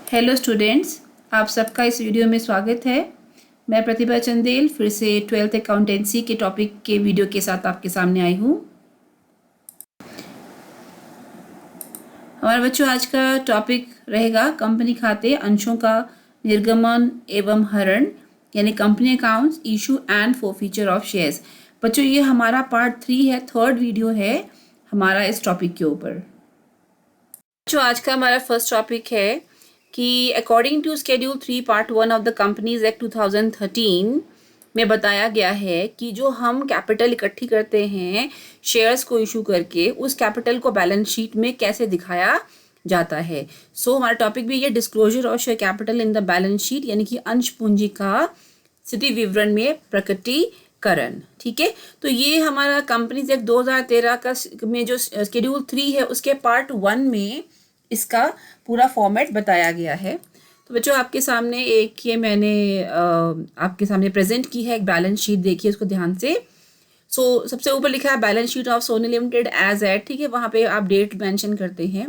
Hello students, आप सबका इस वीडियो में स्वागत है। मैं प्रतिभा चंदेल फिर से 12th अकाउंटेंसी के टॉपिक के वीडियो के साथ आपके सामने आई हूँ। हमारे बच्चों, आज का टॉपिक रहेगा कंपनी खाते अंशों का निर्गमन एवं हरण, यानी company accounts issue and forfeiture of shares. बच्चों, ये हमारा पार्ट 3 है, थर्ड वीडियो है हमारा इस टॉपिक के ऊपर। बच्चों, आज का हमारा फर्स्ट टॉपिक है कि according to schedule 3 part 1 of the companies act 2013 में बताया गया है कि जो हम कैपिटल इकट्ठी करते हैं शेयर्स को इशू करके, उस कैपिटल को बैलेंस शीट में कैसे दिखाया जाता है। हमारा टॉपिक भी ये disclosure of share capital in the balance sheet, यानी कि अंश पूंजी का स्थिति विवरण में प्रकटीकरण। ठीक है, तो ये हमारा कंपनीज एक्ट 2013 का में जो शेड्यूल 3 है उसके पार्ट 1 में इसका पूरा फॉर्मेट बताया गया है। तो बच्चों, आपके सामने एक ये मैंने आपके सामने प्रेजेंट की है एक बैलेंस शीट, देखिए इसको ध्यान से। सबसे ऊपर लिखा है balance sheet of Sony limited as at. ठीक है, वहाँ पे आप डेट मेंशन करते हैं।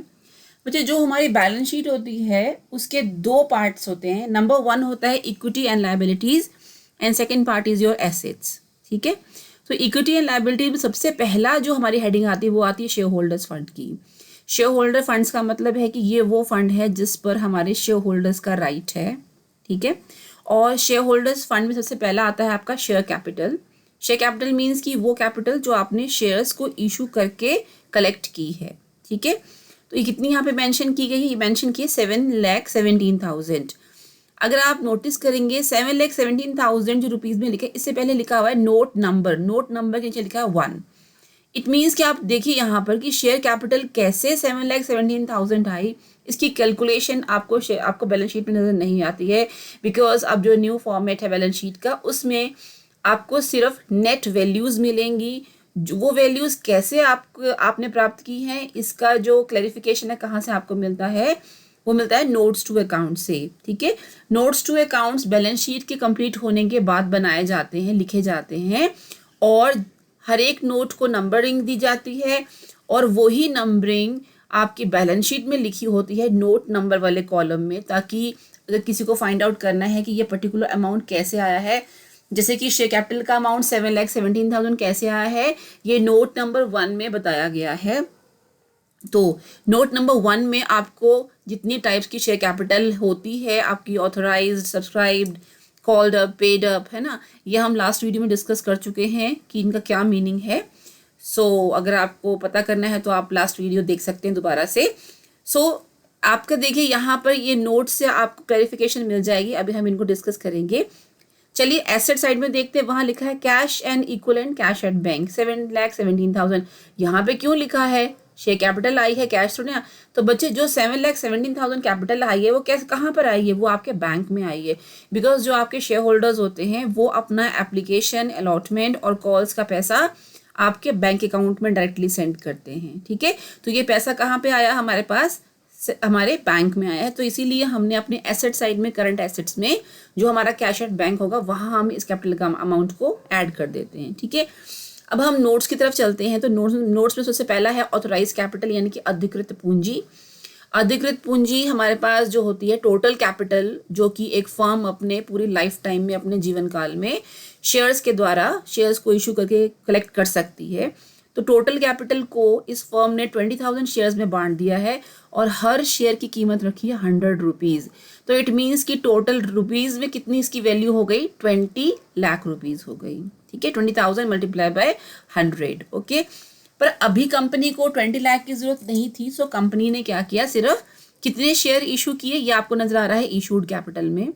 बच्चे, जो हमारी बैलेंस शीट होती है उसके दो पार्ट्स होते हैं। नंबर 1 होता है equity and liabilities and second part is your assets. ठीक है, तो इक्विटी एंड लायबिलिटी में सबसे पहला जो हमारी हेडिंग आती है वो आती है शेयर होल्डर्स फंड की। शेयर होल्डर फंड्स का मतलब है कि ये वो फंड है जिस पर हमारे शेयर होल्डर्स का राइट है। ठीक है, और शेयर होल्डर्स फंड में सबसे पहला आता है आपका share capital. Share capital means कि वो कैपिटल जो आपने शेयर्स को इशू करके कलेक्ट की है। ठीक है, तो ये कितनी यहाँ पे मेंशन की गई है? ये मेंशन की है 7,17,000। अगर आप नोटिस करेंगे 7,17,000 जो रुपीज़ में लिखा है, इससे पहले लिखा हुआ है नोट नंबर के नीचे लिखा है 1। इट मीन्स कि आप देखिए यहाँ पर कि शेयर कैपिटल कैसे 7,17,000 आई, इसकी कैलकुलेशन आपको बैलेंस शीट में नज़र नहीं आती है। बिकॉज अब जो न्यू फॉर्मेट है बैलेंस शीट का, उसमें आपको सिर्फ नेट वैल्यूज़ मिलेंगी। वो वैल्यूज़ कैसे आपने प्राप्त की हैं, इसका जो क्लैरिफिकेशन है कहाँ से आपको मिलता है, वो मिलता है नोट्स टू अकाउंट से। ठीक है, notes to accounts balance sheet के कंप्लीट होने के बाद बनाए जाते हैं, लिखे जाते हैं, और हर एक नोट को नंबरिंग दी जाती है, और वही नंबरिंग आपकी बैलेंस शीट में लिखी होती है नोट नंबर वाले कॉलम में, ताकि अगर किसी को फाइंड आउट करना है कि ये पर्टिकुलर अमाउंट कैसे आया है, जैसे कि शेयर कैपिटल का अमाउंट 7,17,000 कैसे आया है, ये नोट नंबर 1 में बताया गया है। तो नोट नंबर 1 में आपको जितनी टाइप्स की शेयर कैपिटल होती है, आपकी authorised, subscribed, called up, paid up, है ना, ये हम लास्ट वीडियो में डिस्कस कर चुके हैं कि इनका क्या मीनिंग है। अगर आपको पता करना है तो आप लास्ट वीडियो देख सकते हैं दोबारा से। आपका देखिए यहाँ पर ये नोट से आपको क्लैरिफिकेशन मिल जाएगी। अभी हम इनको डिस्कस करेंगे। चलिए एसेट साइड में देखते हैं। वहाँ लिखा है cash and equivalent cash at bank 7,17,000। यहाँ पे क्यों लिखा है? शेयर कैपिटल आई है, कैश थोड़ी ना। तो बच्चे, जो 7,17,000 कैपिटल आई है वो कैसे, कहाँ पर आई है? वो आपके बैंक में आई है। बिकॉज जो आपके शेयर होल्डर्स होते हैं वो अपना एप्लीकेशन, अलॉटमेंट और कॉल्स का पैसा आपके बैंक अकाउंट में डायरेक्टली सेंड करते हैं। ठीक है, तो ये पैसा कहाँ पे आया? हमारे पास, हमारे बैंक में आया है। तो इसीलिए हमने अपने एसेट साइड में, करंट एसेट्स में जो हमारा कैश एट बैंक होगा, वहाँ हम इस कैपिटल का अमाउंट को ऐड कर देते हैं। ठीक है, अब हम नोट्स की तरफ चलते हैं। तो नोट्स में सबसे पहला है ऑथराइज कैपिटल, यानी कि अधिकृत पूंजी। अधिकृत पूंजी हमारे पास जो होती है टोटल कैपिटल, जो कि एक फर्म अपने पूरी लाइफ टाइम में, अपने जीवन काल में शेयर्स के द्वारा शेयर्स को इशू करके कलेक्ट कर सकती है। तो टोटल कैपिटल को इस फर्म ने 20,000 शेयर्स में बांट दिया है, और हर शेयर की कीमत रखी है 100 रुपीज़। तो इट मीन्स कि टोटल रुपीज़ में कितनी इसकी वैल्यू हो गई? 20 लाख रुपीज़ हो गई। ठीक है, 20,000 मल्टीप्लाई बाय 100। ओके, पर अभी कंपनी को 20 लाख की जरूरत नहीं थी। कंपनी ने क्या किया? सिर्फ कितने शेयर इशू किए, ये आपको नजर आ रहा है इशूड कैपिटल में।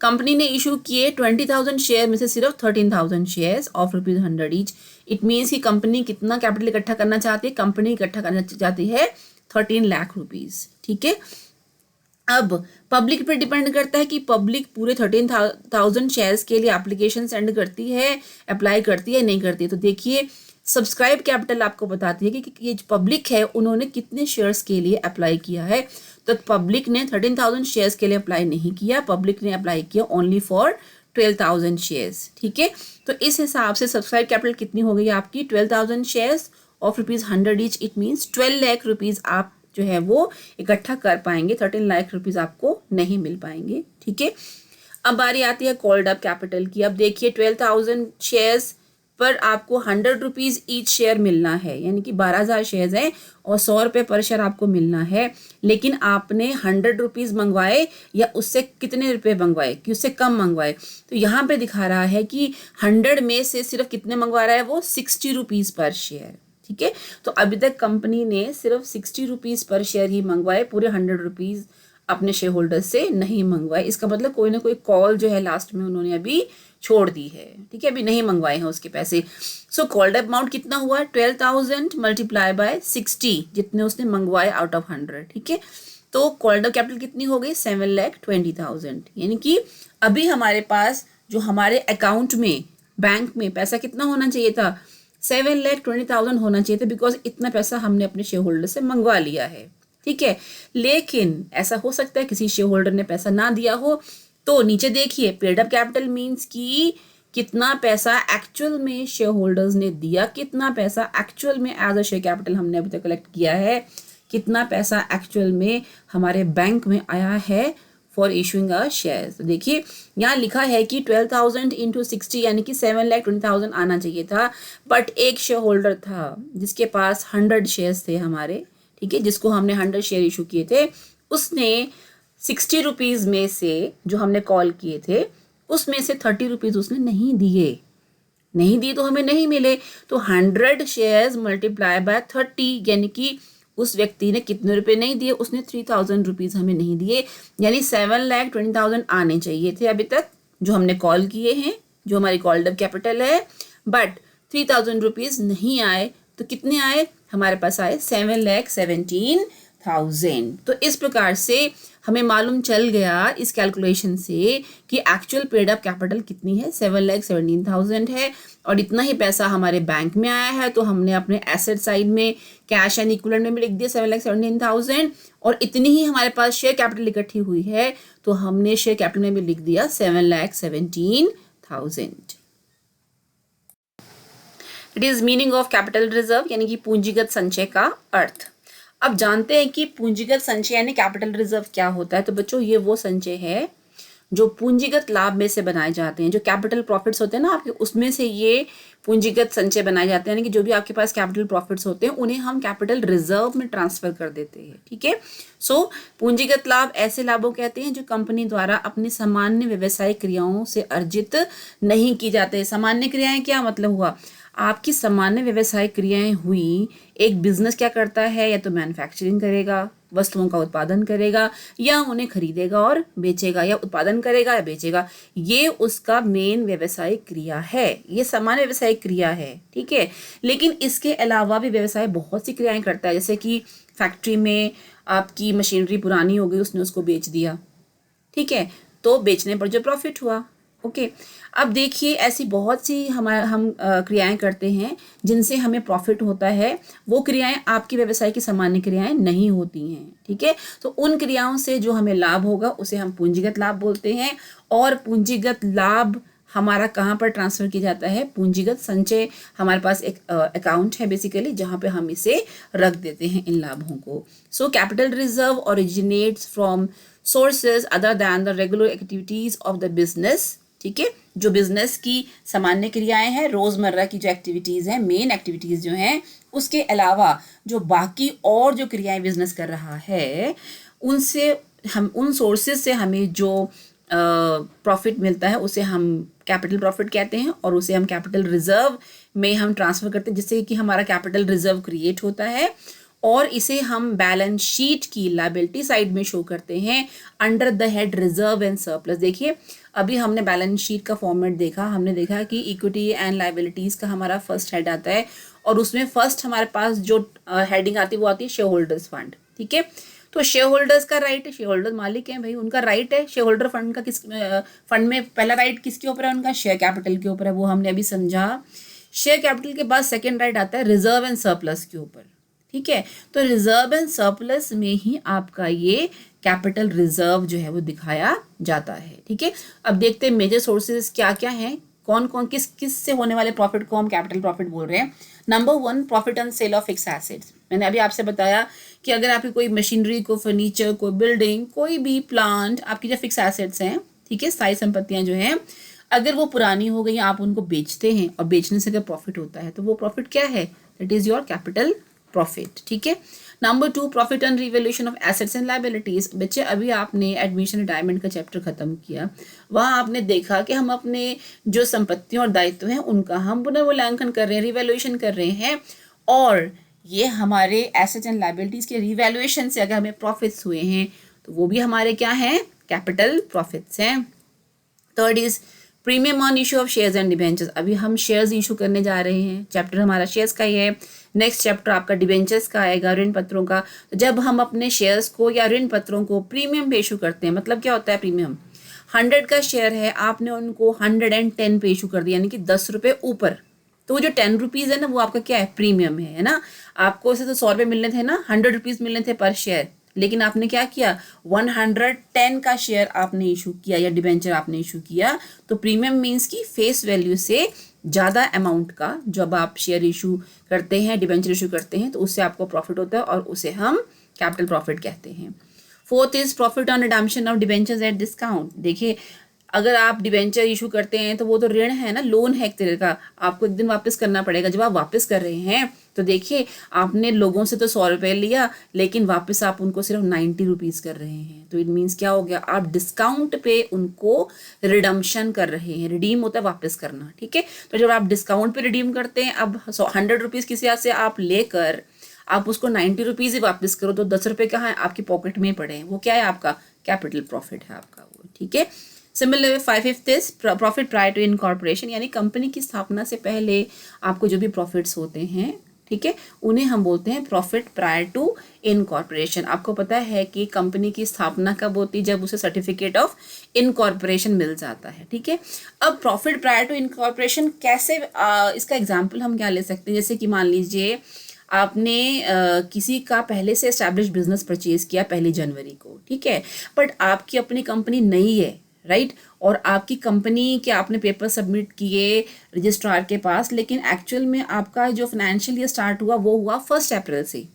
कंपनी ने इशू किए 20,000 शेयर में से सिर्फ 13,000 shares of ₹100 each. It means कि कंपनी कितना कैपिटल इकट्ठा करना चाहती है? कंपनी इकट्ठा करना चाहती है 13 लाख रुपीज़। ठीक है, अब पब्लिक पर डिपेंड करता है कि पब्लिक पूरे 13,000 शेयर्स के लिए एप्लीकेशन सेंड करती है, अप्लाई करती है, नहीं करती है। तो देखिए, सब्सक्राइब कैपिटल आपको बताती है कि ये पब्लिक है, उन्होंने कितने शेयर्स के लिए अप्लाई किया है। तो पब्लिक ने 13,000 शेयर्स के लिए अप्लाई नहीं किया, पब्लिक ने अप्लाई किया ओनली फॉर 12,000 शेयर्स। ठीक है, तो इस हिसाब से सब्सक्राइब कैपिटल कितनी हो गई आपकी? 12,000 shares of ₹100 each. It means 12 lakh rupees आप जो है वो इकट्ठा कर पाएंगे। 13 लाख रुपीज़ आपको नहीं मिल पाएंगे। ठीक है, अब बारी आती है कॉल्ड अप कैपिटल की। अब देखिए 12,000 शेयर्स पर आपको 100 रुपीज़ ईच शेयर मिलना है, यानी कि 12,000 शेयर्स हैं और 100 रुपये पर शेयर आपको मिलना है। लेकिन आपने 100 रुपीज़ मंगवाए या उससे कितने रुपए मंगवाए कि उससे कम मंगवाए, तो यहाँ पे दिखा रहा है कि 100 में से सिर्फ कितने मंगवा रहा है वो 60 रुपीज़ पर शेयर। ठीक है, तो अभी तक कंपनी ने सिर्फ 60 रुपीज़ पर शेयर ही मंगवाए, पूरे 100 रुपीज़ अपने शेयर होल्डर से नहीं मंगवाए। इसका मतलब कोई ना कोई कॉल जो है लास्ट में उन्होंने अभी छोड़ दी है। ठीक है, अभी नहीं मंगवाए हैं उसके पैसे। सो कॉल्ड अप अमाउंट कितना हुआ, 12,000 मल्टीप्लाई बाय 60, जितने उसने मंगवाए आउट ऑफ 100। ठीक है, तो कॉल्ड अप कैपिटल कितनी हो गई, 7,20,000। यानी कि अभी हमारे पास जो हमारे अकाउंट में बैंक में पैसा कितना होना चाहिए था, 7,20,000 होना चाहिए था, बिकॉज इतना पैसा हमने अपने शेयर होल्डर से मंगवा लिया है। ठीक है, लेकिन ऐसा हो सकता है किसी शेयर होल्डर ने पैसा ना दिया हो, तो नीचे देखिए पेड अप कैपिटल मीन्स कि कितना पैसा एक्चुअल में शेयर होल्डर्स ने दिया, कितना पैसा एक्चुअल में एज अ शेयर कैपिटल हमने अभी तक कलेक्ट किया है, कितना पैसा एक्चुअल में हमारे बैंक में आया है फॉर इशूइंग अ शेयर। तो देखिए यहाँ लिखा है कि 12,000 इंटू 60 यानी कि 7,20,000 आना चाहिए था, बट एक शेयर होल्डर था जिसके पास 100 शेयर्स थे हमारे। ठीक है, जिसको हमने 100 शेयर इशू किए थे, उसने 60 रुपीज़ में से जो हमने कॉल किए थे उसमें से 30 रुपीज़ उसने नहीं दिए तो हमें नहीं मिले। तो 100 शेयर्स मल्टीप्लाई बाय 30 यानी कि उस व्यक्ति ने कितने रुपए नहीं दिए, उसने 3,000 रुपीज़ हमें नहीं दिए, यानी 7,20,000 आने चाहिए थे अभी तक जो हमने कॉल किए हैं, जो हमारी कॉल्ड अप कैपिटल है, बट 3,000 रुपीज़ नहीं आए। तो कितने आए, हमारे पास आए 7,17,000। तो इस प्रकार से हमें मालूम चल गया इस कैलकुलेशन से कि एक्चुअल पेड अप कैपिटल कितनी है, 7,17,000 है, और इतना ही पैसा हमारे बैंक में आया है। तो हमने अपने एसेट साइड में कैश एंड इक्विवेलेंट में लिख दिया 7,17,000, और इतनी ही हमारे पास शेयर कैपिटल इकट्ठी हुई है तो हमने शेयर कैपिटल में भी लिख दिया 7,17,000। It is meaning of capital reserve यानी कि पूंजीगत संचय का अर्थ। अब जानते हैं कि पूंजीगत संचय यानी कैपिटल रिजर्व क्या होता है। तो बच्चों ये वो संचय है जो पूंजीगत लाभ में से बनाए जाते हैं, जो कैपिटल प्रॉफिट्स होते हैं ना आपके, उसमें से ये पूंजीगत संचय बनाए जाते हैं, यानी कि जो भी आपके पास कैपिटल प्रॉफिट्स होते हैं उन्हें हम कैपिटल रिजर्व में ट्रांसफर कर देते हैं। ठीक है, सो पूंजीगत लाभ ऐसे लाभों कहते हैं जो कंपनी द्वारा अपनी सामान्य व्यवसायिक क्रियाओं से अर्जित नहीं की जाते। सामान्य क्रियाएं क्या मतलब हुआ, आपकी सामान्य व्यवसायिक क्रियाएं हुई, एक बिजनेस क्या करता है, या तो मैन्युफैक्चरिंग करेगा, वस्तुओं का उत्पादन करेगा, या उन्हें खरीदेगा और बेचेगा, या उत्पादन करेगा या बेचेगा, ये उसका मेन व्यवसायिक क्रिया है, ये सामान्य व्यवसायिक क्रिया है। ठीक है, लेकिन इसके अलावा भी व्यवसाय बहुत सी क्रियाएं करता है, जैसे कि फैक्ट्री में आपकी मशीनरी पुरानी हो गई, उसने उसको बेच दिया। ठीक है, तो बेचने पर जो प्रॉफिट हुआ। ओके, अब देखिए ऐसी बहुत सी हम क्रियाएं करते हैं जिनसे हमें प्रॉफिट होता है, वो क्रियाएं आपकी व्यवसाय की सामान्य क्रियाएं नहीं होती हैं। ठीक है, तो उन क्रियाओं से जो हमें लाभ होगा उसे हम पूंजीगत लाभ बोलते हैं, और पूंजीगत लाभ हमारा कहाँ पर ट्रांसफर किया जाता है, पूंजीगत संचय। हमारे पास एक अकाउंट है बेसिकली जहाँ पे हम इसे रख देते हैं इन लाभों को। So capital reserve originates from sources other than the regular activities of the business. ठीक है, जो बिजनेस की सामान्य क्रियाएं हैं, रोजमर्रा की जो एक्टिविटीज हैं, मेन एक्टिविटीज जो हैं, उसके अलावा जो बाकी और जो क्रियाएं बिजनेस कर रहा है, उनसे हम उन सोर्सेज से हमें जो प्रॉफिट मिलता है उसे हम कैपिटल प्रॉफिट कहते हैं, और उसे हम कैपिटल रिजर्व में हम ट्रांसफर करते हैं, जिससे कि हमारा कैपिटल रिजर्व क्रिएट होता है, और इसे हम बैलेंस शीट की लायबिलिटी साइड में शो करते हैं under the head reserve and surplus. देखिए अभी हमने बैलेंस शीट का फॉर्मेट देखा, हमने देखा कि इक्विटी एंड लायबिलिटीज का हमारा फर्स्ट हेड आता है, और उसमें फर्स्ट हमारे पास जो हेडिंग आती है वो आती है शेयर होल्डर्स फंड। ठीक है, तो शेयर होल्डर्स का राइट है, शेयर होल्डर मालिक हैं भाई, उनका राइट है। शेयर होल्डर फंड का किस फंड में पहला राइट किसके ऊपर है, उनका शेयर कैपिटल के ऊपर है, वो हमने अभी समझा। शेयर कैपिटल के बाद सेकेंड राइट आता है रिजर्व एंड सरप्लस के ऊपर। ठीक है, तो रिजर्व एंड सरप्लस में ही आपका ये कैपिटल रिजर्व जो है वो दिखाया जाता है। ठीक है, अब देखते हैं मेजर सोर्सेज क्या क्या हैं, कौन कौन किस किस से होने वाले प्रॉफिट को हम कैपिटल प्रॉफिट बोल रहे हैं। Number 1, profit on sale of fix assets. मैंने अभी आपसे बताया कि अगर आपकी कोई मशीनरी, कोई फर्नीचर, कोई बिल्डिंग, कोई भी प्लांट, आपकी जो फिक्स एसेट्स हैं, ठीक है, स्थायी संपत्तियां जो हैं, अगर वो पुरानी हो गई, आप उनको बेचते हैं और बेचने से अगर प्रॉफिट होता है तो वो प्रॉफिट क्या है? That is your capital profit, ठीक है। Number 2, profit on revaluation of assets and liabilities. बच्चे अभी आपने एडमिशन रिटायरमेंट का चैप्टर खत्म किया, वहाँ आपने देखा कि हम अपने जो संपत्तियों और दायित्व हैं उनका हम पुनर्मूल्यांकन कर रहे हैं, रिवैल्यूएशन कर रहे हैं, और ये हमारे एसेट्स एंड लायबिलिटीज के रिवैल्यूएशन से अगर हमें प्रॉफिट्स हुए हैं तो वो भी हमारे क्या हैं? कैपिटल प्रॉफिट्स हैं। Third is premium on issue of shares and debentures. अभी हम शेयर्स इशू करने जा रहे हैं, चैप्टर हमारा शेयर्स का ही है। नेक्स्ट चैप्टर आपका डिबेंचर्स का आएगा, ऋण पत्रों का। तो जब हम अपने शेयर्स को या ऋण पत्रों को प्रीमियम पे इशू करते हैं, मतलब क्या होता है प्रीमियम? 100 का शेयर है, आपने उनको 110 पे इशू कर दिया, यानी कि 10 रुपये ऊपर, तो वो जो 10 रुपीज़ है ना, वो आपका क्या है? प्रीमियम है ना। आपको उसे तो 100 रुपये मिलने थे ना, 100 रुपीज़ मिलने थे पर शेयर, लेकिन आपने क्या किया? 110 का शेयर आपने इशू किया या डिबेंचर आपने इशू किया, तो प्रीमियम मीन्स की फेस वैल्यू से ज़्यादा अमाउंट का जब आप शेयर इशू करते हैं, डिबेंचर इशू करते हैं, तो उससे आपको प्रॉफिट होता है और उसे हम कैपिटल प्रॉफिट कहते हैं। Fourth is profit on redemption of debentures at discount. देखिए, अगर आप डिबेंचर इशू करते हैं तो वो तो ऋण है ना, लोन है एक तरह का, आपको एक दिन वापस करना पड़ेगा। जब आप वापस कर रहे हैं तो देखिए, आपने लोगों से तो 100 रुपये लिया, लेकिन वापस आप उनको सिर्फ 90 रुपीज़ कर रहे हैं, तो इट मीन्स क्या हो गया? आप डिस्काउंट पे उनको रिडम्पशन कर रहे हैं। रिडीम होता है वापस करना, ठीक है। तो जब आप डिस्काउंट पे रिडीम करते हैं, अब 100 रुपीज़ किसी हाथ से आप लेकर आप उसको 90 रुपीज़ ही वापस करो, तो 10 रुपये कहाँ है? आपकी पॉकेट में पड़े हैं। वो क्या है? आपका कैपिटल प्रॉफिट है आपका वो, ठीक है। Similar 5th is profit prior to incorporation, यानी कंपनी की स्थापना से पहले आपको जो भी प्रॉफिट्स होते हैं, ठीक है, उन्हें हम बोलते हैं प्रॉफिट प्रायर टू इनकॉर्पोरेशन। आपको पता है कि कंपनी की स्थापना कब होती है? जब उसे सर्टिफिकेट ऑफ इनकॉर्पोरेशन मिल जाता है, ठीक है। अब प्रॉफिट प्रायर टू इनकॉर्पोरेशन कैसे, इसका एग्जाम्पल हम क्या ले सकते हैं? जैसे कि मान लीजिए आपने किसी का पहले से एस्टैब्लिश बिजनेस परचेज किया 1 जनवरी को, ठीक है, बट आपकी अपनी कंपनी नहीं है, राइट, और आपकी कंपनी के आपने पेपर सबमिट किए रजिस्ट्रार के पास, लेकिन एक्चुअल में आपका जो फाइनेंशियल ईयर स्टार्ट हुआ वो हुआ 1 अप्रैल से।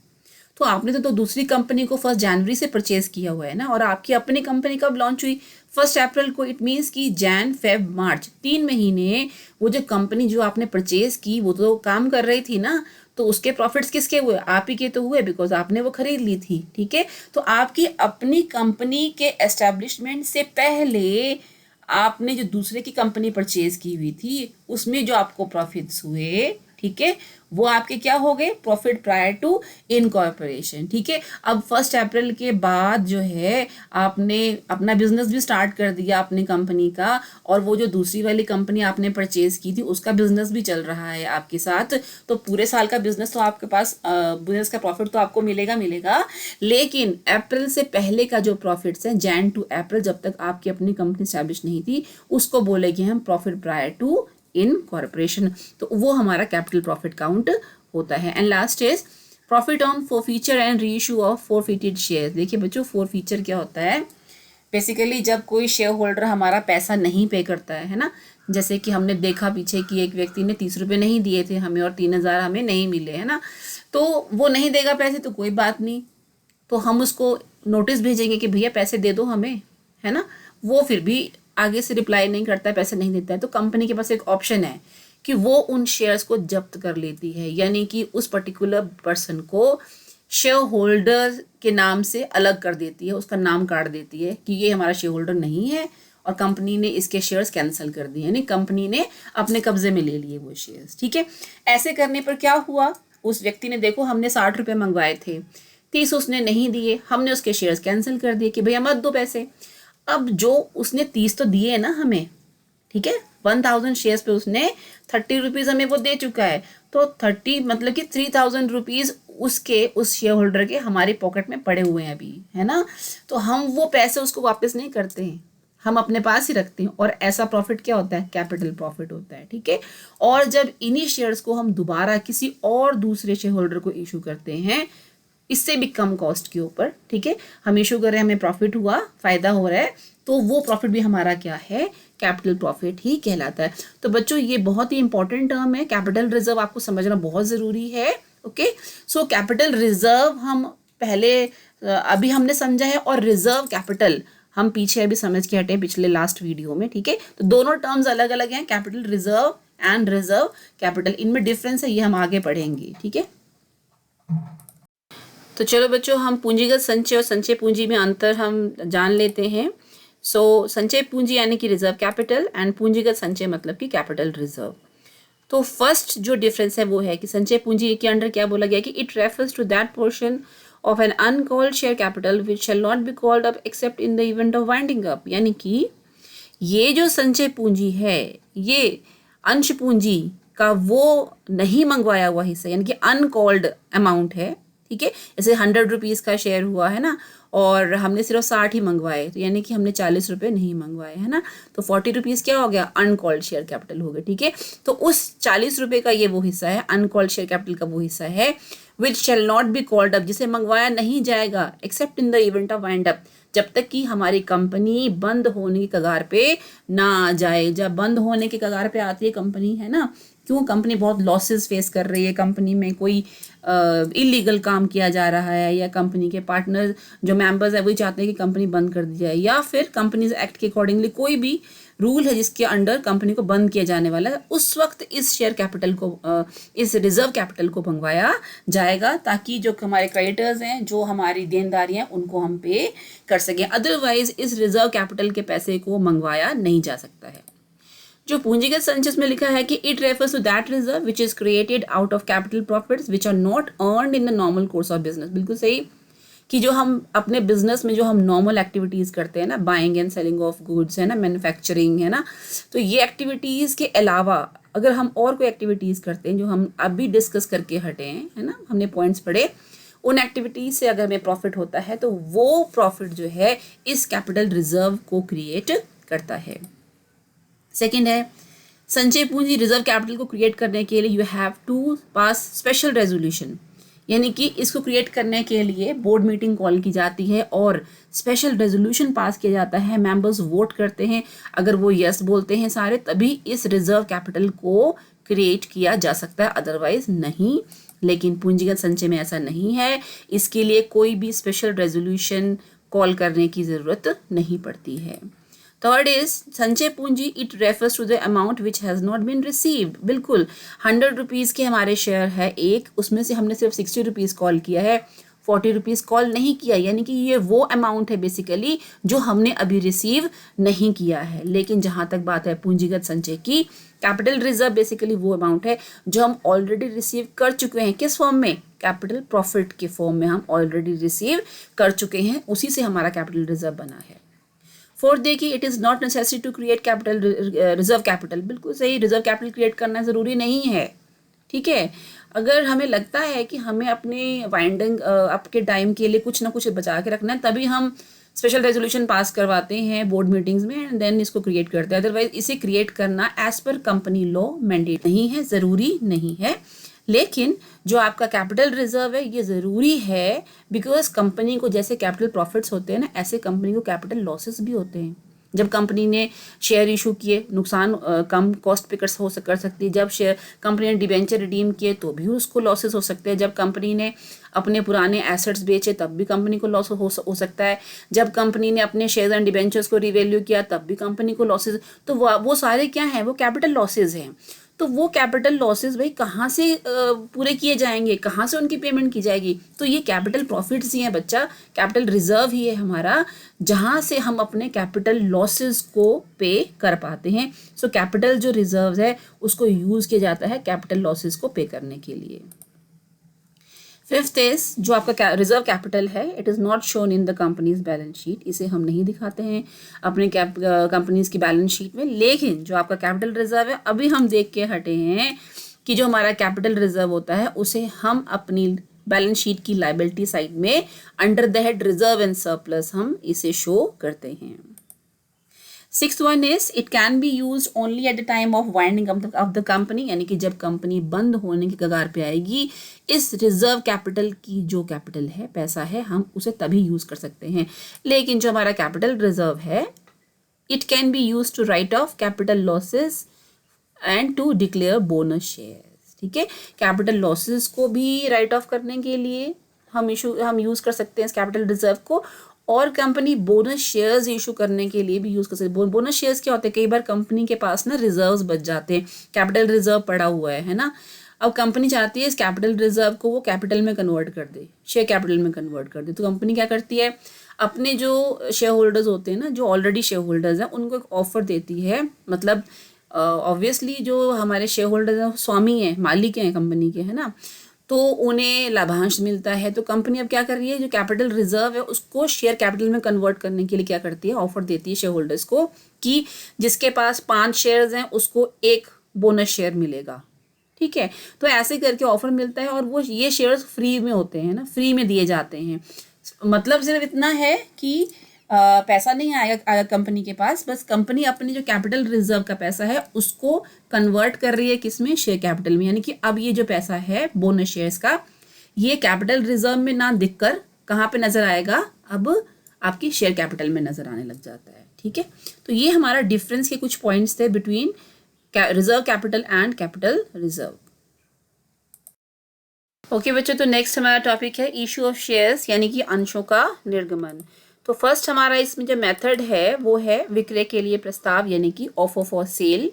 तो आपने तो दूसरी कंपनी को 1 जनवरी से परचेज किया हुआ है ना, और आपकी अपनी कंपनी कब लॉन्च हुई? 1 अप्रैल को। इट मीन्स कि जैन, फेब, मार्च 3 महीने वो जो कंपनी जो आपने परचेज की वो तो काम कर रही थी ना, तो उसके प्रॉफिट्स किसके हुए? आप ही के तो हुए, बिकॉज आपने वो खरीद ली थी, ठीक है। तो आपकी अपनी कंपनी के एस्टेब्लिशमेंट से पहले आपने जो दूसरे की कंपनी परचेज की हुई थी उसमें जो आपको प्रॉफिट्स हुए, ठीक है, वो आपके क्या हो गए? प्रॉफिट प्रायर टू इनकॉर्पोरेशन, ठीक है। अब 1 अप्रैल के बाद जो है आपने अपना बिजनेस भी स्टार्ट कर दिया अपनी कंपनी का, और वो जो दूसरी वाली कंपनी आपने परचेज की थी उसका बिजनेस भी चल रहा है आपके साथ, तो पूरे साल का बिजनेस तो आपके पास, बिजनेस का प्रॉफिट तो आपको मिलेगा, लेकिन अप्रैल से पहले का जो प्रॉफिट्स है, जैन टू अप्रैल, जब तक आपकी अपनी कंपनी स्टैब्लिश नहीं थी, उसको बोलेंगे हम profit prior to in corporation, तो वो हमारा कैपिटल प्रॉफिट काउंट होता है। And last is profit on forfeiture and reissue of forfeited shares. देखिए बच्चों, फॉरफीचर क्या होता है? बेसिकली जब कोई शेयर होल्डर हमारा पैसा नहीं पे करता है ना, जैसे कि हमने देखा पीछे कि एक व्यक्ति ने 30 रुपये नहीं दिए थे हमें और 3000 हमें नहीं मिले, है ना, तो वो नहीं देगा पैसे तो कोई बात नहीं, तो हम उसको नोटिस भेजेंगे कि भैया पैसे दे दो हमें, है ना, वो फिर भी आगे से रिप्लाई नहीं करता है, पैसे नहीं देता है, तो कंपनी के पास एक ऑप्शन है कि वो उन शेयर्स को जब्त कर लेती है, यानी कि उस पर्टिकुलर पर्सन को शेयर होल्डर के नाम से अलग कर देती है, उसका नाम काट देती है कि ये हमारा शेयर होल्डर नहीं है और कंपनी ने इसके शेयर्स कैंसिल कर दिए, यानी कंपनी ने अपने कब्जे में ले लिए वो शेयर्स, ठीक है। ऐसे करने पर क्या हुआ? उस व्यक्ति ने, देखो हमने 60 रुपये मंगवाए थे, 30 उसने नहीं दिए, हमने उसके शेयर्स कैंसिल कर दिए कि भैया मत दो पैसे। अब जो उसने 30 तो दिए ना हमें, ठीक है, 1000 शेयर्स पे उसने 30 रुपीज़ हमें वो दे चुका है, तो 30 मतलब कि 3000 रुपीज़ उसके, उस शेयर होल्डर के हमारे पॉकेट में पड़े हुए हैं अभी, है ना, तो हम वो पैसे उसको वापस नहीं करते हैं, हम अपने पास ही रखते हैं, और ऐसा प्रॉफिट क्या होता है? कैपिटल प्रॉफिट होता है, ठीक है। और जब इन्हीं शेयर्स को हम दोबारा किसी और दूसरे शेयर होल्डर को इशू करते हैं इससे भी कम कॉस्ट के ऊपर, ठीक है, हम इशू कर रहे हैं, हमें प्रॉफिट हुआ, फायदा हो रहा है, तो वो प्रॉफिट भी हमारा क्या है? कैपिटल प्रॉफिट ही कहलाता है। तो बच्चों ये बहुत ही इंपॉर्टेंट टर्म है, कैपिटल रिजर्व आपको समझना बहुत ज़रूरी है, ओके, सो कैपिटल रिजर्व हम पहले अभी हमने समझा है, और रिजर्व कैपिटल हम पीछे अभी समझ के हटे पिछले लास्ट वीडियो में, ठीक है। तो दोनों टर्म्स अलग अलग हैं, capital reserve and reserve capital, इनमें डिफरेंस है, ये हम आगे पढ़ेंगे, ठीक है। तो चलो बच्चों, हम पूंजीगत संचय और संचय पूंजी में अंतर हम जान लेते हैं। सो संचय पूंजी यानी कि रिजर्व कैपिटल, एंड पूंजीगत संचय मतलब कि कैपिटल रिजर्व। तो फर्स्ट जो डिफरेंस है वो है कि संचय पूंजी के अंडर क्या बोला गया कि it refers to that portion of an uncalled share capital which shall not be called up except in the event of winding up. यानी कि ये जो संचय पूंजी है, ये अंश पूंजी का वो नहीं मंगवाया हुआ हिस्सा, यानी कि अनकॉल्ड अमाउंट है, ठीक है। जैसे 100 रुपीज़ का शेयर हुआ है ना, और हमने सिर्फ 60 ही मंगवाए, तो यानी कि हमने 40 रुपये नहीं मंगवाए, है ना। तो 40 रुपीज़ क्या हो गया, अनकॉल्ड शेयर कैपिटल हो गया, ठीक है। तो उस 40 रुपये का ये वो हिस्सा है, अनकॉल्ड शेयर कैपिटल का वो हिस्सा है which shall not be called up, जिसे मंगवाया नहीं जाएगा except in the event of wind up, जब तक कि हमारी कंपनी बंद होने की कगार पे ना आ जाए। जब बंद होने की कगार पे आती है कंपनी, है ना, क्यों, कंपनी बहुत लॉसेस फेस कर रही है, कंपनी में कोई इलीगल काम किया जा रहा है, या कंपनी के पार्टनर जो मेंबर्स है वही चाहते हैं कि कंपनी बंद कर दी जाए, या फिर कंपनीज एक्ट के अकॉर्डिंगली कोई भी रूल है जिसके अंडर कंपनी को बंद किया जाने वाला है, उस वक्त इस शेयर कैपिटल को इस रिजर्व कैपिटल को मंगवाया जाएगा, ताकि जो हमारे क्रेडिटर्स हैं, जो हमारी देनदारी हैं, उनको हम पे कर सकें। अदरवाइज इस रिजर्व कैपिटल के पैसे को मंगवाया नहीं जा सकता है। जो पूंजीगत संचय में लिखा है कि it refers to that reserve which is created out of capital profits which are not earned in the normal course of business. बिल्कुल सही, कि जो हम अपने बिजनेस में जो हम नॉर्मल एक्टिविटीज़ करते हैं ना, buying and selling of goods, है ना, मैन्युफैक्चरिंग, है ना, तो ये एक्टिविटीज़ के अलावा अगर हम और कोई एक्टिविटीज़ करते हैं जो हम अभी डिस्कस करके हटे हैं, है ना, हमने पॉइंट्स पढ़े, उन एक्टिविटीज़ से अगर हमें प्रॉफिट होता है तो वो प्रॉफिट जो है इस कैपिटल रिजर्व को क्रिएट करता है। सेकेंड है, संचय पूंजी रिजर्व कैपिटल को क्रिएट करने के लिए you have to pass special resolution, यानी कि इसको क्रिएट करने के लिए बोर्ड मीटिंग कॉल की जाती है और स्पेशल रेजोल्यूशन पास किया जाता है, मेंबर्स वोट करते हैं, अगर वो यस बोलते हैं सारे, तभी इस रिजर्व कैपिटल को क्रिएट किया जा सकता है, अदरवाइज नहीं। लेकिन पूंजीगत संचय में ऐसा नहीं है, इसके लिए कोई भी स्पेशल रेजोल्यूशन कॉल करने की ज़रूरत नहीं पड़ती है। थर्ड इज संचय पूंजी, it refers to the amount which has not been received. बिल्कुल 100 रुपीज़ के हमारे शेयर है एक, उसमें से हमने सिर्फ 60 रुपीज़ कॉल किया है, 40 रुपीज़ कॉल नहीं किया, यानी कि ये वो अमाउंट है बेसिकली जो हमने अभी रिसीव नहीं किया है। लेकिन जहाँ तक बात है पूंजीगत संचय की, कैपिटल रिजर्व बेसिकली वो अमाउंट है जो हम ऑलरेडी रिसीव कर चुके हैं। किस फॉर्म में, कैपिटल प्रॉफिट के फॉर्म में हम ऑलरेडी रिसीव कर चुके हैं, उसी से हमारा कैपिटल रिजर्व बना है। फोर्थ देखिए, it is not necessary to create capital reserve capital. बिल्कुल सही, रिजर्व कैपिटल क्रिएट करना ज़रूरी नहीं है, ठीक है। अगर हमें लगता है कि हमें अपने वाइंडिंग अप के टाइम के लिए कुछ ना कुछ बचा के रखना है, तभी हम स्पेशल रेजोल्यूशन पास करवाते हैं बोर्ड मीटिंग्स में, एंड देन इसको क्रिएट करते हैं। अदरवाइज इसे क्रिएट करना as per company law mandate नहीं है, ज़रूरी नहीं है। लेकिन जो आपका कैपिटल रिजर्व है ये ज़रूरी है, बिकॉज कंपनी को जैसे कैपिटल प्रॉफिट्स होते हैं ना, ऐसे कंपनी को कैपिटल लॉसेस भी होते हैं। जब कंपनी ने शेयर इशू किए, नुकसान कम कॉस्ट पे कर सकती है। जब शेयर कंपनी ने डिबेंचर रिडीम किए तो भी उसको लॉसेस हो सकते हैं। जब कंपनी ने अपने पुराने एसेट्स बेचे तब भी कंपनी को लॉस हो सकता है। जब कंपनी ने अपने शेयर्स एंड डिबेंचर्स को रिवैल्यू किया तब भी कंपनी को लॉसेस, तो वो सारे क्या हैं, वो कैपिटल लॉसेज हैं। तो वो कैपिटल लॉसेस भाई कहाँ से पूरे किए जाएंगे, कहाँ से उनकी पेमेंट की जाएगी? तो ये कैपिटल प्रॉफिट्स ही हैं बच्चा, कैपिटल रिजर्व ही है हमारा, जहाँ से हम अपने कैपिटल लॉसेस को पे कर पाते हैं। सो कैपिटल जो रिजर्व है उसको यूज़ किया जाता है कैपिटल लॉसेस को पे करने के लिए। फिफ्थ इज, जो आपका रिजर्व कैपिटल है, it is not shown in the companies balance sheet. इसे हम नहीं दिखाते हैं अपने कंपनीज की बैलेंस शीट में। लेकिन जो आपका कैपिटल रिजर्व है, अभी हम देख के हटे हैं कि जो हमारा कैपिटल रिजर्व होता है उसे हम अपनी बैलेंस शीट की लायबिलिटी साइड में under the head reserve and surplus हम इसे शो करते हैं। Sixth one is, it can be use only at the time of winding of the company, यानी कि जब कंपनी बंद होने की कगार पे आएगी, इस रिजर्व कैपिटल की जो कैपिटल है, पैसा है, हम उसे तभी यूज कर सकते हैं। लेकिन जो हमारा कैपिटल रिजर्व है, it can be use to write off capital losses and to declare bonus shares. ठीक है। कैपिटल लॉसेस को भी राइट ऑफ करने के लिए हम यूज़ कर सकते हैं इस कैपिटल रिजर्व को, और कंपनी बोनस शेयर्स इशू करने के लिए भी यूज़ कर सकते हैं। बोनस शेयर्स क्या होते हैं, कई बार कंपनी के पास ना रिजर्व्स बच जाते हैं, कैपिटल रिजर्व पड़ा हुआ है ना। अब कंपनी चाहती है इस कैपिटल रिजर्व को वो कैपिटल में कन्वर्ट कर दे, शेयर कैपिटल में कन्वर्ट कर दे। तो कंपनी क्या करती है, अपने जो शेयर होल्डर्स होते हैं ना, जो ऑलरेडी शेयर होल्डर्स हैं, उनको एक ऑफर देती है। मतलब ऑब्वियसली जो हमारे शेयर होल्डर्स हैं स्वामी हैं, मालिक हैं कंपनी के, है ना, तो उन्हें लाभांश मिलता है। तो कंपनी अब क्या कर रही है, जो कैपिटल रिजर्व है उसको शेयर कैपिटल में कन्वर्ट करने के लिए क्या करती है, ऑफर देती है शेयर होल्डर्स को कि जिसके पास 5 शेयर्स हैं उसको 1 बोनस शेयर मिलेगा, ठीक है। तो ऐसे करके ऑफर मिलता है, और वो ये शेयर्स फ्री में होते हैं ना, फ्री में दिए जाते हैं। मतलब सिर्फ इतना है कि पैसा नहीं आएगा कंपनी के पास, बस कंपनी अपनी जो कैपिटल रिजर्व का पैसा है उसको कन्वर्ट कर रही है किसमें, शेयर कैपिटल में। यानी कि अब ये जो पैसा है बोनस शेयर्स का, ये कैपिटल रिजर्व में ना दिखकर कहाँ पे नजर आएगा, अब आपकी शेयर कैपिटल में नजर आने लग जाता है, ठीक है। तो ये हमारा डिफरेंस के कुछ पॉइंट्स थे between reserve capital and capital reserve. Okay बच्चों, तो नेक्स्ट हमारा टॉपिक है इशू ऑफ शेयर्स, यानी कि अंशों का निर्गमन। तो फर्स्ट हमारा इसमें जो मेथड है वो है विक्रय के लिए प्रस्ताव, यानी कि offer for sale.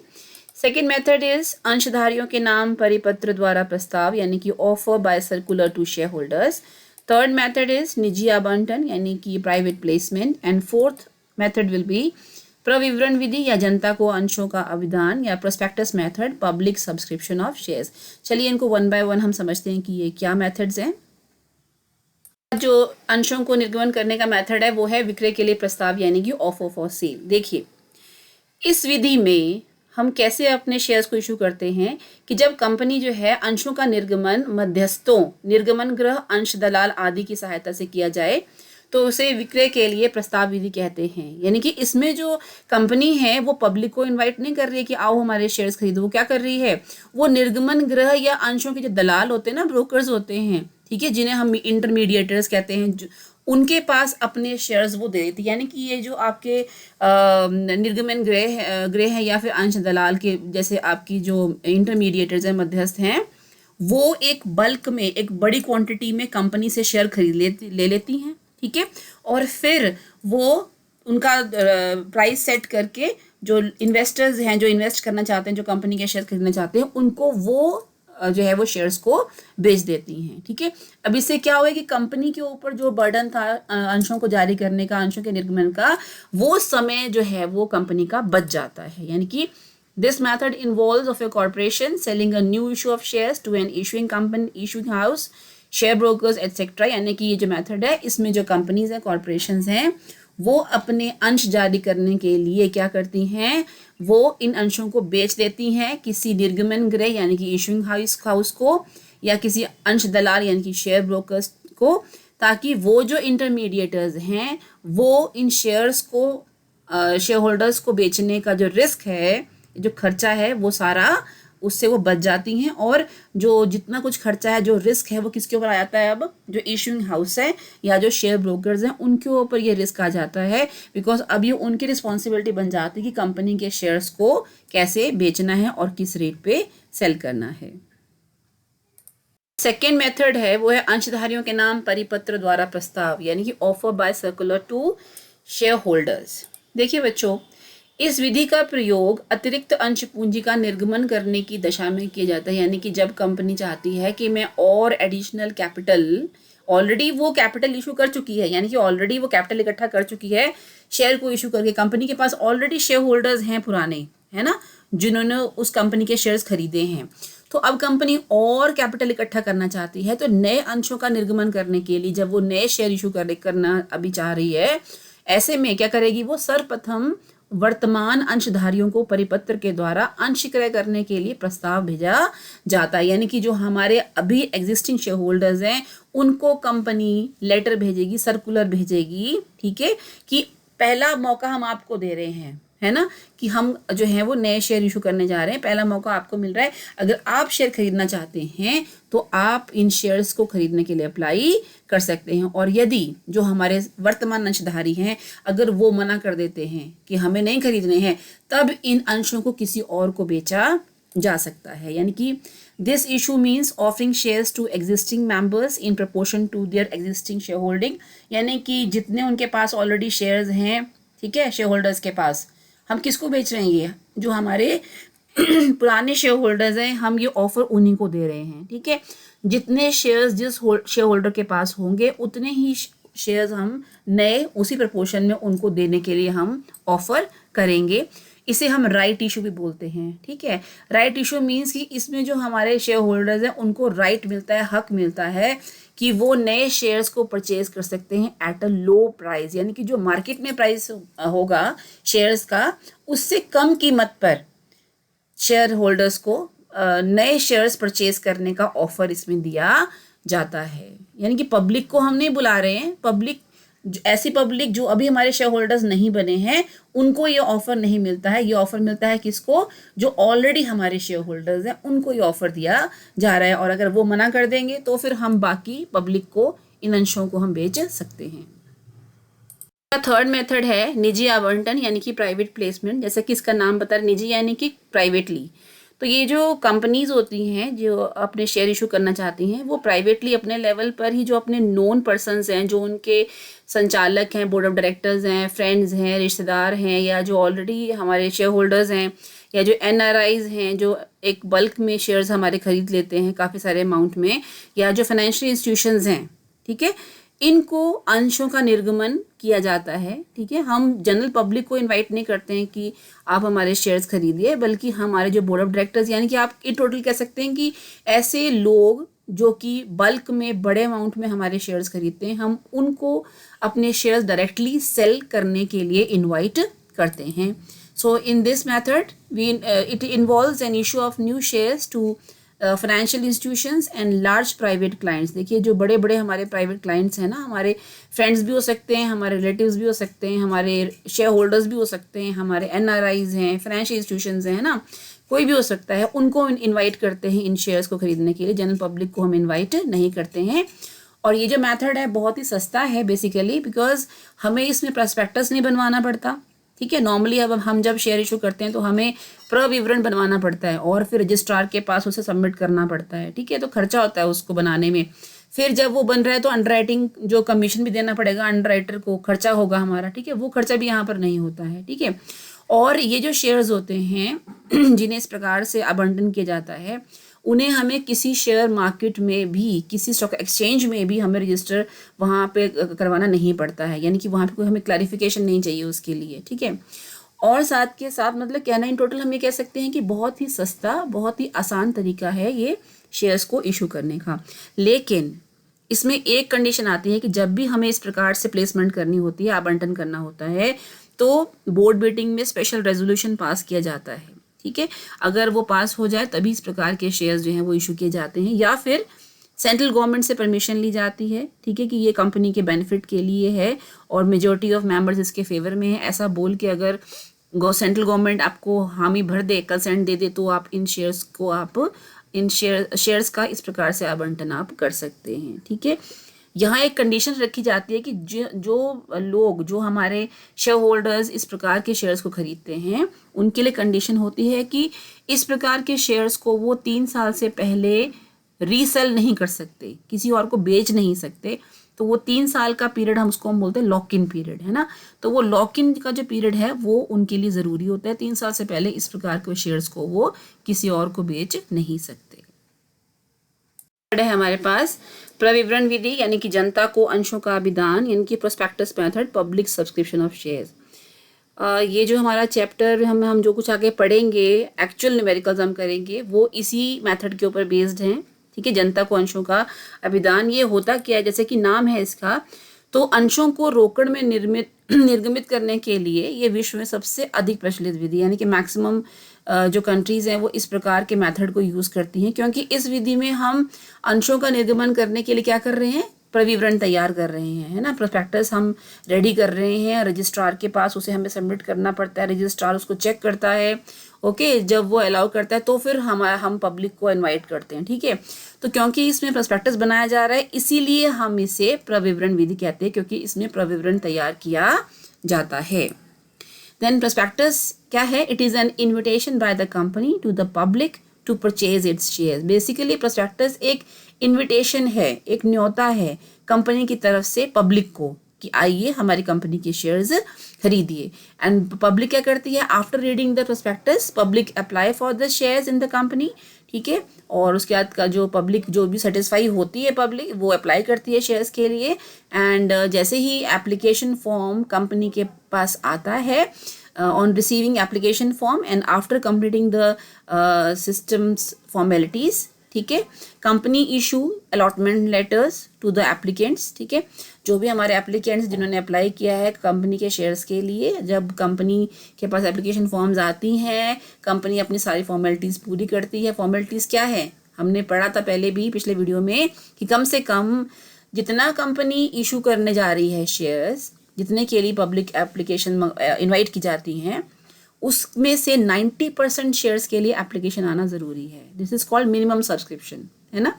Second method is अंशधारियों के नाम परिपत्र द्वारा प्रस्ताव, यानी कि offer by circular to share holders. Third method is निजी आवंटन, यानी कि private placement. And fourth method will be प्रविवरण विधि या जनता को अंशों का अभिदान, या prospectus method, public subscription of shares. चलिए इनको वन बाय वन हम समझते हैं कि ये क्या मेथड्स हैं। जो अंशों को निर्गमन करने का मेथड है वो है विक्रय के लिए प्रस्ताव, यानी कि ऑफर फॉर सेल। देखिए इस विधि में हम कैसे अपने शेयर्स को इशू करते हैं कि जब कंपनी जो है अंशों का निर्गमन मध्यस्थों, निर्गमन गृह, अंश दलाल आदि की सहायता से किया जाए तो उसे विक्रय के लिए प्रस्ताव विधि कहते हैं। यानी कि इसमें जो कंपनी है वो पब्लिक को इनवाइट नहीं कर रही है कि आओ हमारे शेयर्स खरीदो, वो क्या कर रही है, वो निर्गमन गृह या अंशों के जो दलाल होते हैं ना, ब्रोकर्स होते हैं, ठीक है, जिन्हें हम इंटरमीडिएटर्स कहते हैं, उनके पास अपने शेयर्स वो दे देती है। यानी कि ये जो आपके निर्गमन गृह है या फिर अंश दलाल के जैसे आपकी जो इंटरमीडिएटर्स हैं, मध्यस्थ हैं, वो एक बल्क में, एक बड़ी क्वांटिटी में कंपनी से शेयर खरीद ले लेती हैं, ठीक है। और फिर वो उनका प्राइस सेट करके जो इन्वेस्टर्स हैं, जो इन्वेस्ट करना चाहते हैं, जो कंपनी के शेयर खरीदना चाहते हैं, उनको वो जो है वो शेयर्स को बेच देती हैं, ठीक है। अब इससे क्या हुआ कि कंपनी के ऊपर जो बर्डन था अंशों को जारी करने का, अंशों के निर्गमन का, वो समय जो है वो कंपनी का बच जाता है। यानी कि this method involves of a corporation selling a new issue of shares to an issuing company, issuing house, share brokers etcetera. यानी कि ये जो मेथड है इसमें जो कंपनीज हैं, कॉर्पोरेशंस हैं, वो अपने अंश जारी करने के लिए क्या करती हैं, वो इन अंशों को बेच देती हैं किसी निर्गमन गृह यानी कि इशूइंग हाउस को, या किसी अंश दलाल यानी कि शेयर ब्रोकर्स को, ताकि वो जो इंटरमीडिएटर्स हैं वो इन शेयर्स को शेयर होल्डर्स को बेचने का जो रिस्क है, जो खर्चा है, वो सारा उससे वो बच जाती हैं। और जो जितना कुछ खर्चा है, जो रिस्क है, वो किसके ऊपर आ जाता है, अब जो इशूइंग हाउस है या जो शेयर ब्रोकर्स हैं उनके ऊपर ये रिस्क आ जाता है, बिकॉज अब ये उनकी रिस्पॉन्सिबिलिटी बन जाती है कि कंपनी के शेयर्स को कैसे बेचना है और किस रेट पे सेल करना है। सेकेंड मेथड है वो है अंशधारियों के नाम परिपत्र द्वारा प्रस्ताव, यानी कि offer by circular to share holders. देखिए बच्चों, इस विधि का प्रयोग अतिरिक्त अंश पूंजी का निर्गमन करने की दशा में किया जाता है। यानी कि जब कंपनी चाहती है कि मैं और एडिशनल कैपिटल, ऑलरेडी वो कैपिटल इशू कर चुकी है, यानी कि ऑलरेडी वो कैपिटल इकट्ठा कर चुकी है शेयर को इशू करके, कंपनी के पास ऑलरेडी शेयर होल्डर्स हैं पुराने, है ना, जिन्होंने उस कंपनी के शेयर्स खरीदे हैं। तो अब कंपनी और कैपिटल इकट्ठा करना चाहती है, तो नए अंशों का निर्गमन करने के लिए जब वो नए शेयर इशू करना अभी चाह रही है, ऐसे में क्या करेगी, वो सर्वप्रथम वर्तमान अंशधारियों को परिपत्र के द्वारा अंश क्रय करने के लिए प्रस्ताव भेजा जाता है। यानी कि जो हमारे अभी एग्जिस्टिंग शेयर होल्डर्स हैं उनको कंपनी लेटर भेजेगी, सर्कुलर भेजेगी, ठीक है, कि पहला मौका हम आपको दे रहे हैं, है ना, कि हम जो है वो नए शेयर इशू करने जा रहे हैं, पहला मौका आपको मिल रहा है। अगर आप शेयर खरीदना चाहते हैं तो आप इन शेयर्स को खरीदने के लिए अप्लाई कर सकते हैं। और यदि जो हमारे वर्तमान अंशधारी हैं अगर वो मना कर देते हैं कि हमें नहीं खरीदने हैं, तब इन अंशों को किसी और को बेचा जा सकता है। यानी कि this issue means offering shares to existing members in proportion to their existing share holding, यानी कि जितने उनके पास ऑलरेडी शेयर्स हैं, ठीक है, शेयर होल्डर्स के पास, हम किसको बेच रहे हैं, ये जो हमारे पुराने शेयर होल्डर्स हैं, हम ये ऑफर उन्हीं को दे रहे हैं, ठीक है। जितने शेयर्स जिस शेयर होल्डर के पास होंगे उतने ही शेयर्स हम नए उसी प्रपोर्शन में उनको देने के लिए हम ऑफर करेंगे। इसे हम राइट इशू भी बोलते हैं, ठीक है। राइट इशू मीन्स कि इसमें जो हमारे शेयर होल्डर्स हैं उनको राइट मिलता है, हक मिलता है कि वो नए शेयर्स को परचेज कर सकते हैं एट अ लो प्राइस, यानी कि जो मार्केट में प्राइस होगा शेयर्स का उससे कम कीमत पर शेयर होल्डर्स को नए शेयर्स परचेज करने का ऑफर इसमें दिया जाता है। यानी कि पब्लिक को हम नहीं बुला रहे हैं, पब्लिक ऐसी पब्लिक जो अभी हमारे शेयर होल्डर्स नहीं बने हैं उनको ये ऑफर नहीं मिलता है। ये ऑफर मिलता है किसको, जो ऑलरेडी हमारे शेयर होल्डर्स हैं उनको ये ऑफर दिया जा रहा है। और अगर वो मना कर देंगे तो फिर हम बाकी पब्लिक को इन अंशों को हम बेच सकते हैं। थर्ड मेथड है निजी आवंटन, यानी कि प्राइवेट प्लेसमेंट। जैसे कि इसका नाम बता रहा है, निजी यानी कि प्राइवेटली। तो ये जो कंपनीज होती हैं जो अपने शेयर इशू करना चाहती हैं वो प्राइवेटली अपने लेवल पर ही जो अपने नोन पर्सन्स हैं, जो उनके संचालक हैं, बोर्ड ऑफ डायरेक्टर्स हैं, फ्रेंड्स हैं, रिश्तेदार हैं, या जो ऑलरेडी हमारे शेयर होल्डर्स हैं, या जो NRIs हैं जो एक बल्क में शेयर्स हमारे खरीद लेते हैं काफ़ी सारे अमाउंट में, या जो फाइनेंशियल इंस्टीट्यूशंस हैं, ठीक है, इनको अंशों का निर्गमन किया जाता है, ठीक है। हम जनरल पब्लिक को इनवाइट नहीं करते हैं कि आप हमारे शेयर्स खरीदिए, बल्कि हमारे जो बोर्ड ऑफ डायरेक्टर्स, यानी कि आप इन टोटल कह सकते हैं कि ऐसे लोग जो कि बल्क में बड़े अमाउंट में हमारे शेयर्स खरीदते हैं, हम उनको अपने शेयर्स डायरेक्टली सेल करने के लिए इनवाइट करते हैं। So in this method it involves an issue of new shares to financial institutions and large private clients. देखिए जो बड़े बड़े हमारे प्राइवेट क्लाइंट्स हैं ना, हमारे फ्रेंड्स भी हो सकते हैं, हमारे रिलेटिव्स भी हो सकते हैं, हमारे शेयर होल्डर्स भी हो सकते हैं, हमारे NRIs हैं, फाइनेंशियल इंस्टीट्यूशंस हैं ना, कोई भी हो सकता है, उनको इनवाइट करते हैं इन शेयर्स को खरीदने के लिए। जनरल पब्लिक को हम इन्वाइट नहीं करते हैं। और ये जो मेथड है बहुत ही सस्ता है बेसिकली, बिकॉज हमें इसमें प्रॉस्पेक्टस नहीं बनवाना पड़ता, ठीक है। नॉर्मली अब हम जब शेयर इशू करते हैं तो हमें प्रविवरण बनवाना पड़ता है और फिर रजिस्ट्रार के पास उसे सबमिट करना पड़ता है, ठीक है। तो खर्चा होता है उसको बनाने में। फिर जब वो बन रहा है तो अंडरराइटिंग जो कमीशन भी देना पड़ेगा अंडरराइटर को, खर्चा होगा हमारा, ठीक है। वो खर्चा भी यहाँ पर नहीं होता है, ठीक है। और ये जो शेयर्स होते हैं जिन्हें इस प्रकार से आवंटन किया जाता है, उन्हें हमें किसी शेयर मार्केट में भी, किसी स्टॉक एक्सचेंज में भी हमें रजिस्टर वहाँ पे करवाना नहीं पड़ता है, यानी कि वहाँ पे कोई हमें क्लैरिफिकेशन नहीं चाहिए उसके लिए, ठीक है। और साथ के साथ मतलब कहना इन टोटल हम ये कह सकते हैं कि बहुत ही सस्ता, बहुत ही आसान तरीका है ये शेयर्स को इशू करने का। लेकिन इसमें एक कंडीशन आती है कि जब भी हमें इस प्रकार से प्लेसमेंट करनी होती है, आवंटन करना होता है, तो बोर्ड मीटिंग में स्पेशल रेजोल्यूशन पास किया जाता है, ठीक है। अगर वो पास हो जाए तभी इस प्रकार के शेयर्स जो हैं वो इशू किए जाते हैं, या फिर सेंट्रल गवर्नमेंट से परमिशन ली जाती है, ठीक है, कि ये कंपनी के बेनिफिट के लिए है और मेजॉरिटी ऑफ मेंबर्स इसके फेवर में है, ऐसा बोल के अगर सेंट्रल गवर्नमेंट आपको हामी भर दे, कंसेंट दे दे, तो आप इन शेयर्स को इन शेयर्स का इस प्रकार से आवंटन आप कर सकते हैं, ठीक है। यहाँ एक कंडीशन रखी जाती है कि जो लोग, जो हमारे शेयर होल्डर्स इस प्रकार के शेयर्स को खरीदते हैं, उनके लिए कंडीशन होती है कि इस प्रकार के शेयर्स को वो 3 साल से पहले रीसेल नहीं कर सकते, किसी और को बेच नहीं सकते। तो वो 3 साल का पीरियड हम बोलते हैं लॉक इन पीरियड, है ना। तो वो लॉक इन का जो पीरियड है वो उनके लिए ज़रूरी होता है। 3 साल से पहले इस प्रकार के शेयर्स को वो किसी और को बेच नहीं सकते। है हमारे पास प्रविवरण विधि, यानी कि जनता को अंशों का अभिदान, यानी कि prospectus method, public subscription of shares. ये जो हमारा चैप्टर हम जो कुछ आगे पढ़ेंगे, एक्चुअल न्यूमेरिकल्स हम करेंगे, वो इसी मेथड के ऊपर बेस्ड हैं, ठीक है। जनता को अंशों का अभिदान, ये होता क्या है, जैसे कि नाम है इसका, तो अंशों को रोकड़ में निर्गमित करने के लिए ये विश्व में सबसे अधिक प्रचलित विधि, यानी कि मैक्सिमम जो कंट्रीज़ हैं वो इस प्रकार के मेथड को यूज़ करती हैं, क्योंकि इस विधि में हम अंशों का निर्गमन करने के लिए क्या कर रहे हैं, प्रविवरण तैयार कर रहे हैं, है ना। प्रोस्पेक्टस हम रेडी कर रहे हैं, रजिस्ट्रार के पास उसे हमें सबमिट करना पड़ता है, रजिस्ट्रार उसको चेक करता है, ओके। जब वो अलाउ करता है तो फिर हम पब्लिक को इनवाइट करते हैं, ठीक है। तो क्योंकि इसमें प्रोस्पेक्टस बनाया जा रहा है, इसीलिए हम इसे प्रविवरण विधि कहते हैं, क्योंकि इसमें प्रविवरण तैयार किया जाता है। देन प्रोस्पेक्टस क्या है? It is an invitation by the company to the public to purchase its shares. Basically prospectus एक इन्विटेशन है, एक न्योता है कंपनी की तरफ से पब्लिक को कि आइए हमारी कंपनी के शेयर्स खरीदिए। एंड पब्लिक क्या करती है? After reading the prospectus public apply for the shares in the company, ठीक है। और उसके बाद का जो पब्लिक जो भी सेटिस्फाई होती है पब्लिक, वो अप्लाई करती है शेयर्स के लिए। एंड जैसे ही एप्लीकेशन फॉर्म कंपनी के पास आता है, on receiving application form and after completing the systems formalities, ठीक है, company issue allotment letters to the applicants, ठीक है। जो भी हमारे एप्लीकेंट्स जिन्होंने अप्लाई किया है कंपनी के शेयर्स के लिए, जब कंपनी के पास एप्लीकेशन फॉर्म्स आती हैं, कंपनी अपनी सारी फॉर्मेलिटीज़ पूरी करती है। फॉर्मेलिटीज़ क्या है? हमने पढ़ा था पहले भी पिछले वीडियो में कि कम से कम जितना कंपनी इशू करने जा रही है शेयर्स, जितने के लिए पब्लिक एप्लीकेशन इनवाइट की जाती हैं, उसमें से 90% शेयर्स के लिए एप्लीकेशन आना ज़रूरी है। This is called minimum subscription, है ना।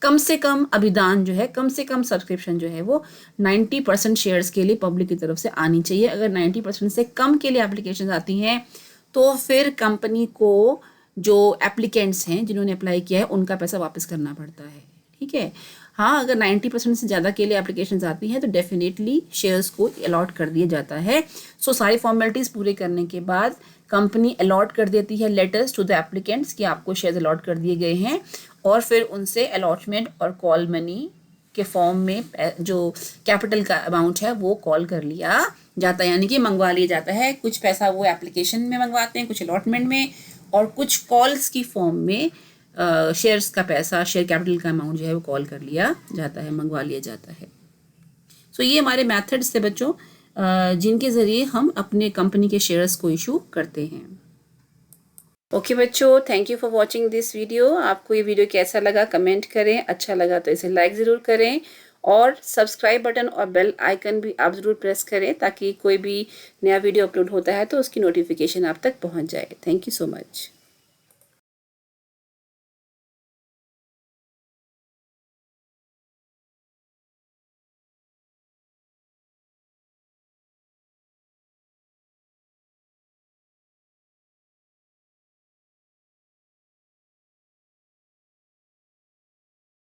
कम से कम अभिदान जो है, कम से कम सब्सक्रिप्शन जो है वो 90% शेयर्स के लिए पब्लिक की तरफ से आनी चाहिए। अगर 90% से कम के लिए एप्लीकेशन आती हैं तो फिर कंपनी को जो एप्लीकेंट्स हैं जिन्होंने अप्लाई किया है उनका पैसा वापस करना पड़ता है, ठीक है। हाँ, अगर 90% से ज़्यादा के लिए एप्लीकेशंस आती हैं तो डेफिनेटली शेयर्स को अलॉट कर दिया जाता है। सो सारी फॉर्मेलिटीज़ पूरे करने के बाद कंपनी अलॉट कर देती है लेटर्स टू द एप्लीकेंट्स कि आपको शेयर्स अलॉट कर दिए गए हैं, और फिर उनसे अलॉटमेंट और कॉल मनी के फॉर्म में जो कैपिटल का अमाउंट है वो कॉल कर लिया जाता है, यानी कि मंगवा लिया जाता है। कुछ पैसा वो एप्लीकेशन में मंगवाते हैं, कुछ अलॉटमेंट में, और कुछ कॉल्स की फॉर्म में शेयर्स का पैसा, शेयर कैपिटल का अमाउंट जो है वो कॉल कर लिया जाता है, मंगवा लिया जाता है। सो ये हमारे मेथड्स थे बच्चों, जिनके ज़रिए हम अपने कंपनी के शेयर्स को इशू करते हैं। ओके बच्चों, thank you for watching this video. आपको ये वीडियो कैसा लगा कमेंट करें, अच्छा लगा तो इसे लाइक ज़रूर करें, और सब्सक्राइब बटन और बेल आइकन भी आप ज़रूर प्रेस करें ताकि कोई भी नया वीडियो अपलोड होता है तो उसकी नोटिफिकेशन आप तक पहुंच जाए। Thank you so much.